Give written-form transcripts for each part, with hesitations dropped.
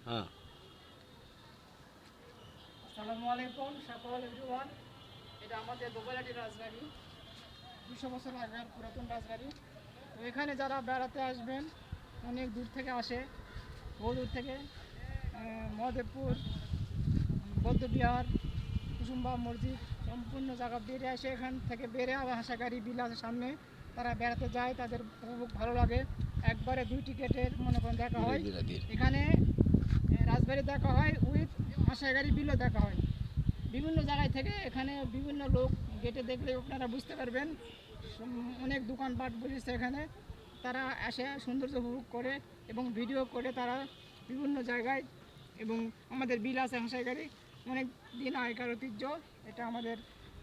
হ্যাঁ। আসসালামু আলাইকুম সকল এভরিওয়ান। এটা আমাদের দোবেলাটি রাজবাড়ি, 200 বছর আগের পুরাতন রাজবাড়ি। তো এখানে যারা বেড়াতে আসবেন অনেক দূর থেকে আসে, বহু দূর থেকে মহাদেবপুর, বৌদ্ধবিহার, কুসুমবা মসজিদ সম্পূর্ণ জায়গা বেড়ে আসে। এখান থেকে বেড়ে আবার হাসাগাড়ি বিল আছে সামনে, তারা বেড়াতে যায়, তাদের খুব ভালো লাগে। একবারে 2 টিকেটের মনে করেন দেখা হয় এখানে। রাজবাড়ি দেখা হয় উইথ হাসাগাড়ি বিলও দেখা হয়। বিভিন্ন জায়গায় থেকে এখানে বিভিন্ন লোক গেটে দেখলে আপনারা বুঝতে পারবেন, অনেক দোকানপাট বসেছে এখানে। তারা এসে সৌন্দর্য উপভোগ করে এবং ভিডিও করে তারা বিভিন্ন জায়গায়। এবং আমাদের বিল আছে হাসাগাড়ি, অনেক দিন আগেকার ঐতিহ্য। এটা আমাদের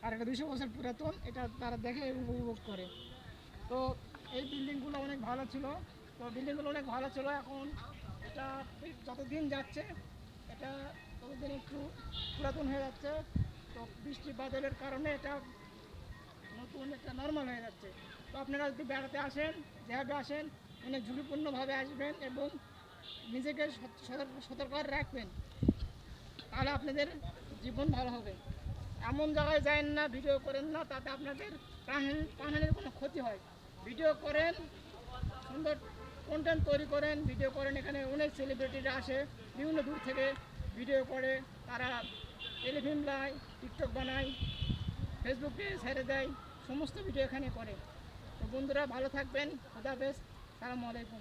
আর একটা 200 বছর পুরাতন, এটা তারা দেখে এবং উপভোগ করে। তো এই বিল্ডিংগুলো অনেক ভালো ছিল। এখন এটা যত দিন যাচ্ছে এটা ততদিন একটু পুরাতন হয়ে যাচ্ছে। তো বৃষ্টি বাদলের কারণে এটা নতুন একটা নর্মাল হয়ে যাচ্ছে। তো আপনারা যদি বেড়াতে আসেন, যেভাবে আসেন অনেক ঝুঁকিপূর্ণভাবে আসবেন এবং নিজেকে সতর্ক রাখবেন, তাহলে আপনাদের জীবন ভালো হবে। এমন জায়গায় যায়েন না, ভিডিও করেন না, তাতে আপনাদের প্রাণহানির কোনো ক্ষতি হয়। ভিডিও করেন, সুন্দর কন্টেন্ট তৈরি করেন, ভিডিও করেন। এখানে অনেক সেলিব্রিটিরা আসে বিভিন্ন দূর থেকে, ভিডিও করে তারা টেলিফিল্ম বানায়, টিকটক বানায়, ফেসবুকে ছেড়ে দেয়, সমস্ত ভিডিও এখানে করে। তো বন্ধুরা ভালো থাকবেন, খোদা হাফেজ, সালামু আলাইকুম।